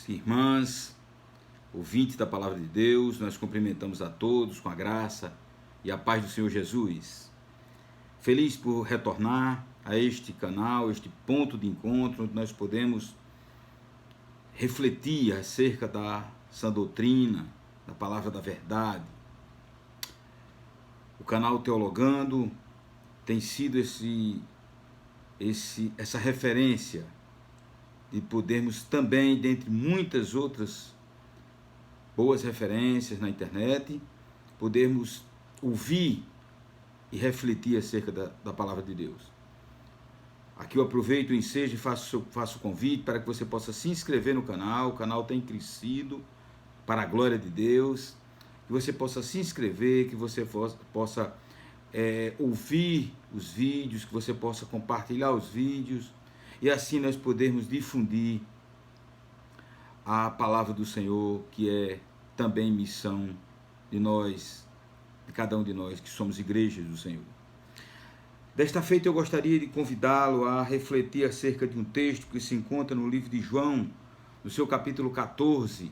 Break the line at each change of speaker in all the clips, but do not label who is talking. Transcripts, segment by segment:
irmãos e irmãs, ouvintes da Palavra de Deus, nós cumprimentamos a todos com a graça e a paz do Senhor Jesus. Feliz por retornar a este canal, este ponto de encontro, onde nós podemos refletir acerca da sã doutrina, da Palavra da Verdade. O canal Teologando tem sido essa referência de podermos também, dentre muitas outras boas referências na internet, podermos ouvir e refletir acerca da Palavra de Deus. Aqui eu aproveito o ensejo e faço o convite para que você possa se inscrever no canal. O canal tem crescido para a glória de Deus. Que você possa se inscrever, que você possa ouvir os vídeos, que você possa compartilhar os vídeos, e assim nós podermos difundir a palavra do Senhor, que é também missão de nós, de cada um de nós que somos igrejas do Senhor. Desta feita eu gostaria de convidá-lo a refletir acerca de um texto que se encontra no livro de João, no seu capítulo 14,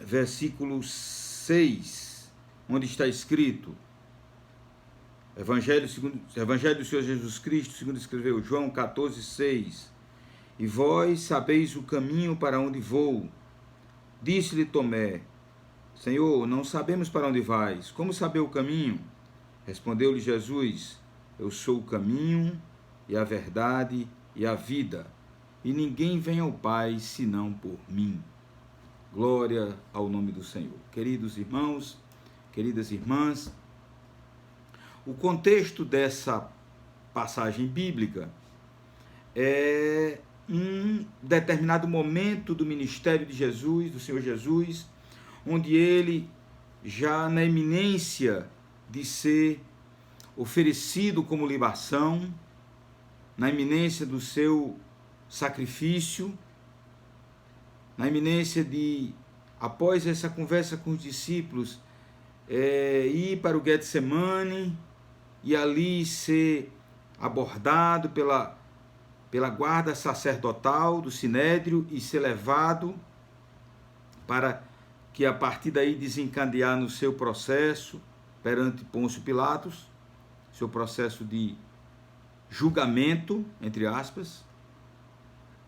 versículo 6, onde está escrito: Evangelho do Senhor Jesus Cristo, segundo escreveu João 14, 6. E vós sabeis o caminho para onde vou. Disse-lhe Tomé: Senhor, não sabemos para onde vais. Como saber o caminho? Respondeu-lhe Jesus: Eu sou o caminho e a verdade e a vida. E ninguém vem ao Pai senão por mim. Glória ao nome do Senhor. Queridos irmãos, queridas irmãs, o contexto dessa passagem bíblica é um determinado momento do ministério de Jesus, do Senhor Jesus, onde ele, já na iminência de ser oferecido como libação, na iminência do seu sacrifício, na iminência de, após essa conversa com os discípulos, ir para o Getsemane e ali ser abordado pela guarda sacerdotal do Sinédrio e ser levado para que a partir daí desencadear no seu processo perante Pôncio Pilatos, seu processo de julgamento, entre aspas.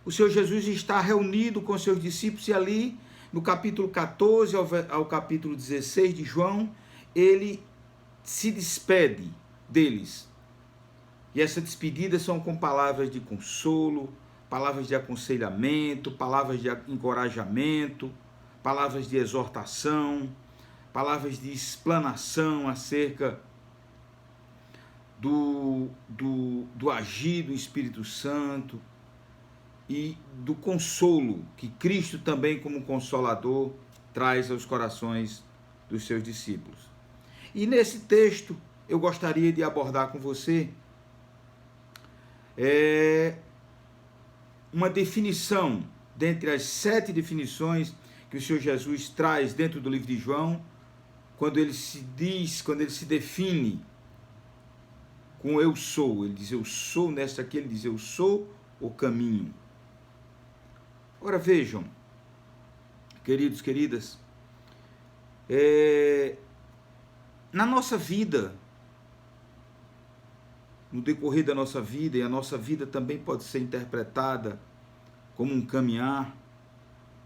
O Senhor Jesus está reunido com seus discípulos e ali, no capítulo 14 ao capítulo 16 de João, ele se despede deles. E essa despedida são com palavras de consolo, palavras de aconselhamento, palavras de encorajamento, palavras de exortação, palavras de explanação acerca do agir do Espírito Santo e do consolo que Cristo também, como Consolador, traz aos corações dos seus discípulos. E nesse texto eu gostaria de abordar com você uma definição, dentre as 7 definições que o Senhor Jesus traz dentro do livro de João, quando ele se define com eu sou. Ele diz eu sou, nesta aqui ele diz eu sou o caminho. Ora vejam, queridos, queridas, na nossa vida, no decorrer da nossa vida, e a nossa vida também pode ser interpretada como um caminhar,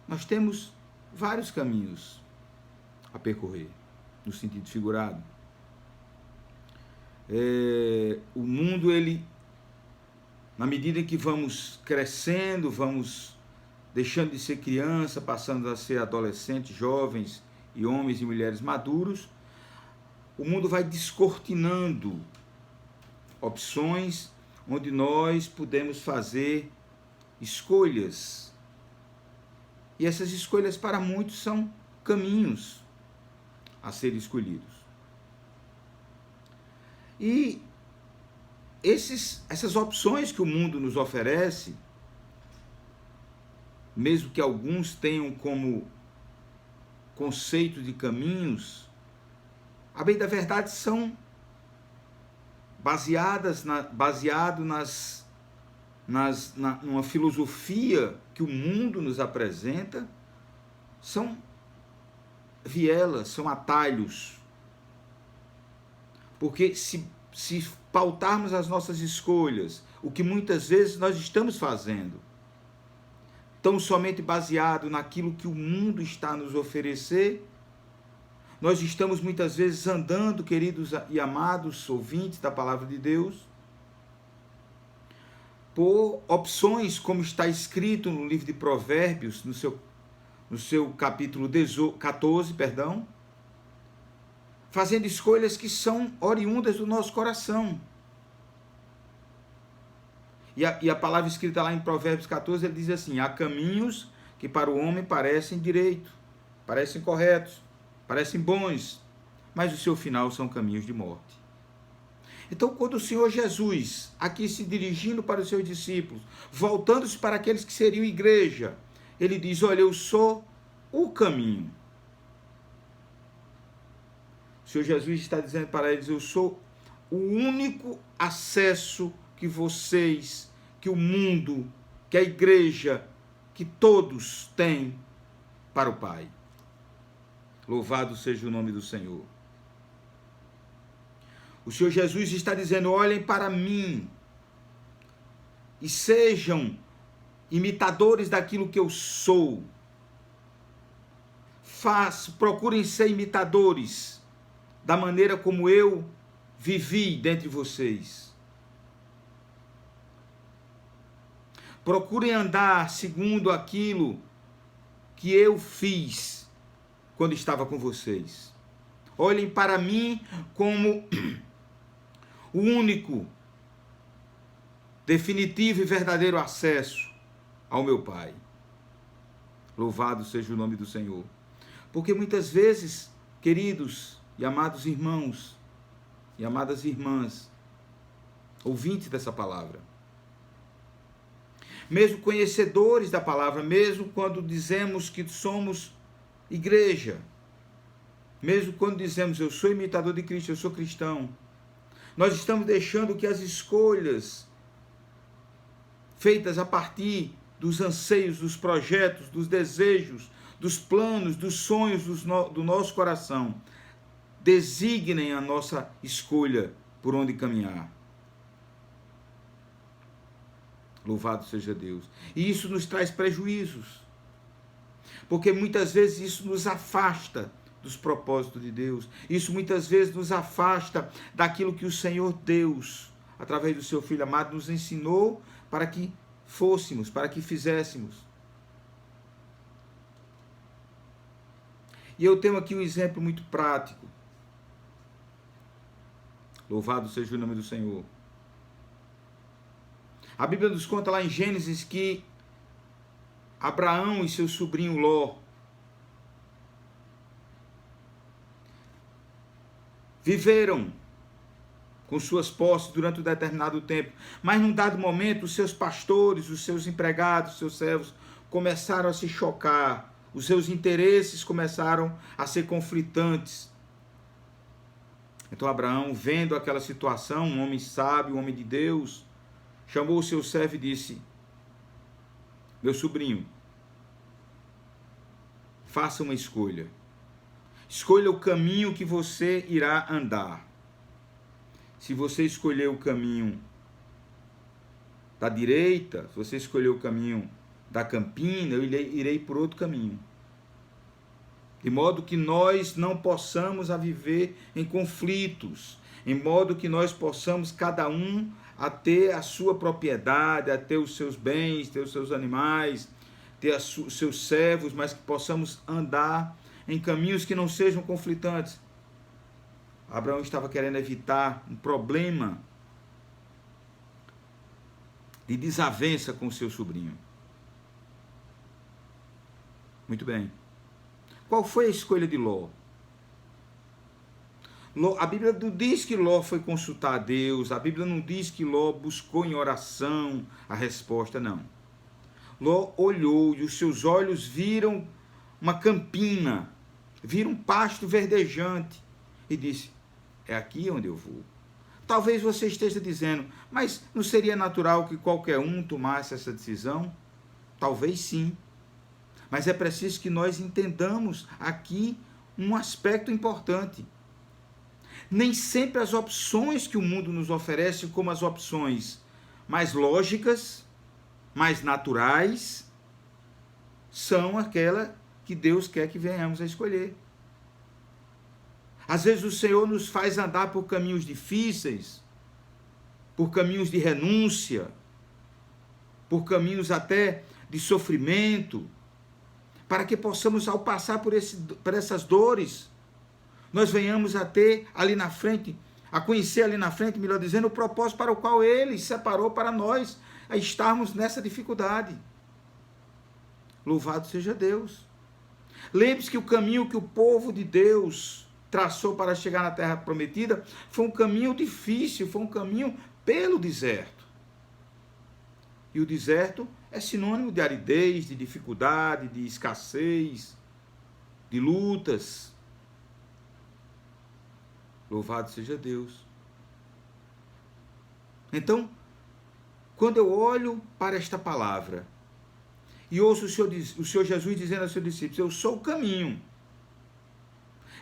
nós temos vários caminhos a percorrer, no sentido figurado. O mundo, ele, na medida em que vamos crescendo, vamos deixando de ser criança, passando a ser adolescentes, jovens e homens e mulheres maduros, o mundo vai descortinando opções onde nós podemos fazer escolhas. E essas escolhas para muitos são caminhos a serem escolhidos. E essas opções que o mundo nos oferece, mesmo que alguns tenham como conceito de caminhos, a bem da verdade são baseado numa filosofia que que o mundo nos apresenta são vielas, são atalhos. Porque se pautarmos as nossas escolhas, o que muitas vezes nós estamos fazendo, tão somente baseado naquilo que o mundo está a nos oferecer, nós estamos muitas vezes andando, queridos e amados ouvintes da palavra de Deus, por opções, como está escrito no livro de Provérbios, no seu capítulo 14, fazendo escolhas que são oriundas do nosso coração. E a palavra escrita lá em Provérbios 14, ele diz assim: há caminhos que para o homem parecem direitos, parecem corretos, parecem bons, mas o seu final são caminhos de morte. Então, quando o Senhor Jesus, aqui se dirigindo para os seus discípulos, voltando-se para aqueles que seriam igreja, ele diz: olha, eu sou o caminho. O Senhor Jesus está dizendo para eles: eu sou o único acesso que vocês, que o mundo, que a igreja, que todos têm para o Pai. Louvado seja o nome do Senhor. O Senhor Jesus está dizendo: olhem para mim e sejam imitadores daquilo que eu sou. Procurem ser imitadores da maneira como eu vivi dentre vocês. Procurem andar segundo aquilo que eu fiz quando estava com vocês. Olhem para mim como o único, definitivo e verdadeiro acesso ao meu Pai. Louvado seja o nome do Senhor. Porque muitas vezes, queridos e amados irmãos e amadas irmãs, ouvintes dessa palavra, mesmo conhecedores da palavra, mesmo quando dizemos que somos igreja, mesmo quando dizemos eu sou imitador de Cristo, eu sou cristão, nós estamos deixando que as escolhas feitas a partir dos anseios, dos projetos, dos desejos, dos planos, dos sonhos do nosso coração designem a nossa escolha por onde caminhar. Louvado seja Deus. E isso nos traz prejuízos, porque muitas vezes isso nos afasta dos propósitos de Deus. Isso muitas vezes nos afasta daquilo que o Senhor Deus, através do seu Filho amado, nos ensinou para que fôssemos, para que fizéssemos. E eu tenho aqui um exemplo muito prático. Louvado seja o nome do Senhor. A Bíblia nos conta lá em Gênesis que Abraão e seu sobrinho Ló viveram com suas posses durante um determinado tempo, mas num dado momento os seus pastores, os seus empregados, os seus servos começaram a se chocar, os seus interesses começaram a ser conflitantes. Então Abraão, vendo aquela situação, um homem sábio, um homem de Deus, chamou o seu servo e disse: meu sobrinho, faça uma escolha. Escolha o caminho que você irá andar. Se você escolher o caminho da direita, se você escolher o caminho da campina, eu irei por outro caminho. De modo que nós não possamos a viver em conflitos, em modo que nós possamos cada um a ter a sua propriedade, a ter os seus bens, ter os seus animais, ter os seus servos, mas que possamos andar em caminhos que não sejam conflitantes. Abraão estava querendo evitar um problema de desavença com o seu sobrinho. Muito bem. Qual foi a escolha de Ló? A Bíblia não diz que Ló foi consultar a Deus, a Bíblia não diz que Ló buscou em oração a resposta, não. Ló olhou e os seus olhos viram uma campina, viram um pasto verdejante e disse: é aqui onde eu vou. Talvez você esteja dizendo: mas não seria natural que qualquer um tomasse essa decisão? Talvez sim. Mas é preciso que nós entendamos aqui um aspecto importante. Nem sempre as opções que o mundo nos oferece, como as opções mais lógicas, mais naturais, são aquela que Deus quer que venhamos a escolher. Às vezes o Senhor nos faz andar por caminhos difíceis, por caminhos de renúncia, por caminhos até de sofrimento, para que possamos, ao passar por essas dores, nós venhamos a ter ali na frente, a conhecer ali na frente, melhor dizendo, o propósito para o qual Ele separou para nós, a estarmos nessa dificuldade. Louvado seja Deus. Lembre-se que o caminho que o povo de Deus traçou para chegar na terra prometida foi um caminho difícil, foi um caminho pelo deserto. E o deserto é sinônimo de aridez, de dificuldade, de escassez, de lutas. Louvado seja Deus. Então, quando eu olho para esta palavra e ouço o Senhor Jesus dizendo aos seus discípulos, eu sou o caminho.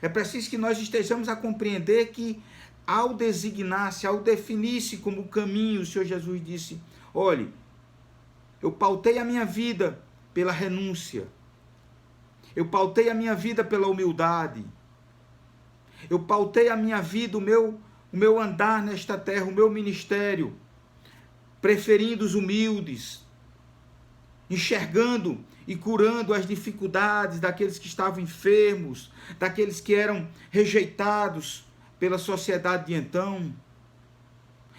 É preciso que nós estejamos a compreender que ao designar-se, ao definir-se como caminho, o Senhor Jesus disse, olhe, eu pautei a minha vida pela renúncia. Eu pautei a minha vida pela humildade. Eu pautei a minha vida, o meu andar nesta terra, o meu ministério, preferindo os humildes, enxergando e curando as dificuldades daqueles que estavam enfermos, daqueles que eram rejeitados pela sociedade de então.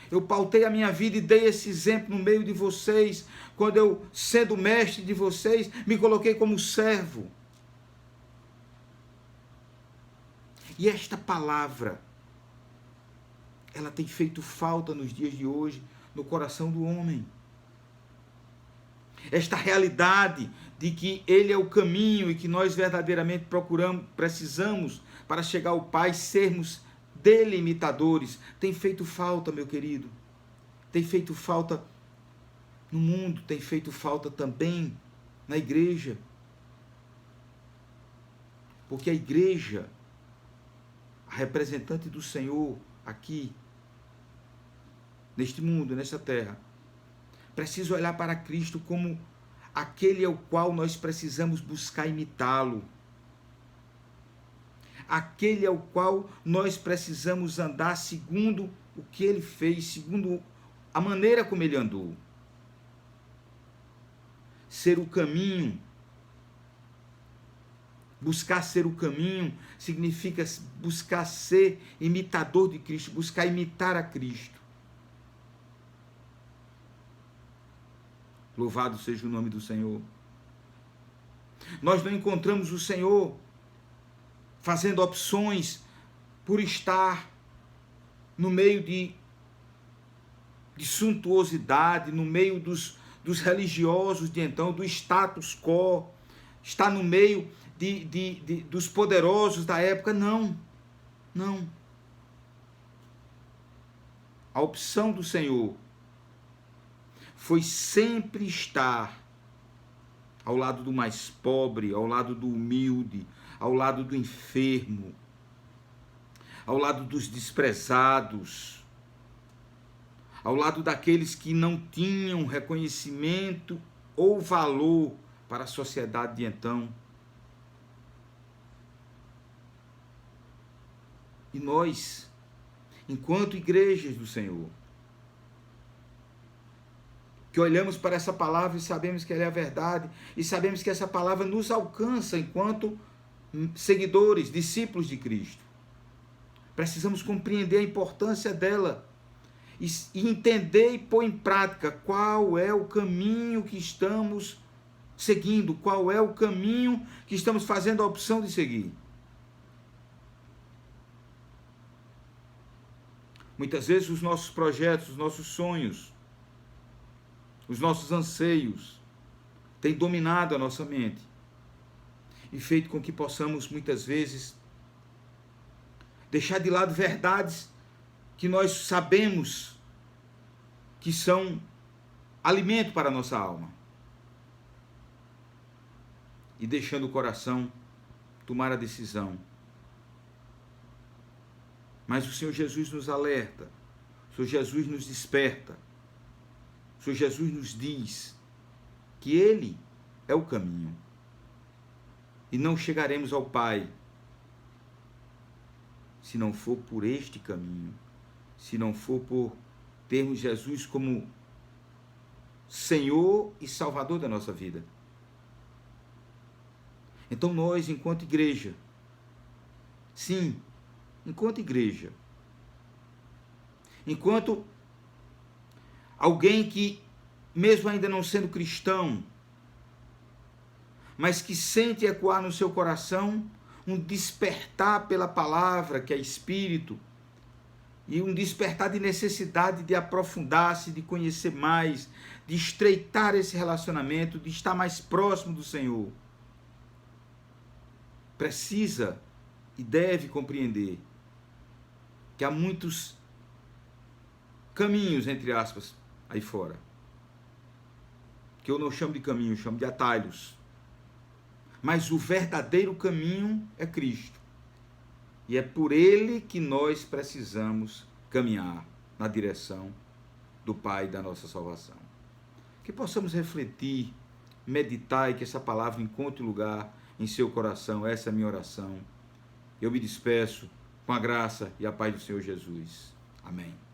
Eu pautei a minha vida e dei esse exemplo no meio de vocês, quando eu, sendo mestre de vocês, me coloquei como servo. E esta palavra, ela tem feito falta nos dias de hoje, no coração do homem. Esta realidade de que Ele é o caminho e que nós verdadeiramente precisamos para chegar ao Pai, sermos dele imitadores, tem feito falta, meu querido. Tem feito falta no mundo, tem feito falta também na igreja. Porque a igreja, a representante do Senhor aqui, neste mundo, nesta terra, precisa olhar para Cristo como aquele ao qual nós precisamos buscar imitá-lo. Aquele ao qual nós precisamos andar segundo o que ele fez, segundo a maneira como ele andou. Ser o caminho, buscar ser o caminho, significa buscar ser imitador de Cristo, buscar imitar a Cristo. Louvado seja o nome do Senhor. Nós não encontramos o Senhor fazendo opções por estar no meio de suntuosidade, no meio dos religiosos de então, do status quo, está no meio dos poderosos da época. Não. A opção do Senhor foi sempre estar ao lado do mais pobre, ao lado do humilde, ao lado do enfermo, ao lado dos desprezados, ao lado daqueles que não tinham reconhecimento ou valor para a sociedade de então. E nós, enquanto igrejas do Senhor, que olhamos para essa palavra e sabemos que ela é a verdade, e sabemos que essa palavra nos alcança enquanto seguidores, discípulos de Cristo. Precisamos compreender a importância dela e entender e pôr em prática qual é o caminho que estamos seguindo, qual é o caminho que estamos fazendo a opção de seguir. Muitas vezes os nossos projetos, os nossos sonhos, os nossos anseios têm dominado a nossa mente e feito com que possamos, muitas vezes, deixar de lado verdades que nós sabemos que são alimento para a nossa alma. e deixando o coração tomar a decisão. Mas o Senhor Jesus nos alerta, o Senhor Jesus nos desperta, o Senhor Jesus nos diz que Ele é o caminho. E não chegaremos ao Pai se não for por este caminho, se não for por termos Jesus como Senhor e Salvador da nossa vida. Então nós, enquanto igreja, sim, enquanto igreja, enquanto alguém que, mesmo ainda não sendo cristão, mas que sente ecoar no seu coração um despertar pela palavra, que é Espírito, e um despertar de necessidade de aprofundar-se, de conhecer mais, de estreitar esse relacionamento, de estar mais próximo do Senhor. Precisa e deve compreender que há muitos caminhos, entre aspas, aí fora. Que eu não chamo de caminho, eu chamo de atalhos. Mas o verdadeiro caminho é Cristo. E é por Ele que nós precisamos caminhar na direção do Pai da nossa salvação. Que possamos refletir, meditar e que essa palavra encontre lugar em seu coração. Essa é a minha oração. Eu me despeço com a graça e a paz do Senhor Jesus. Amém.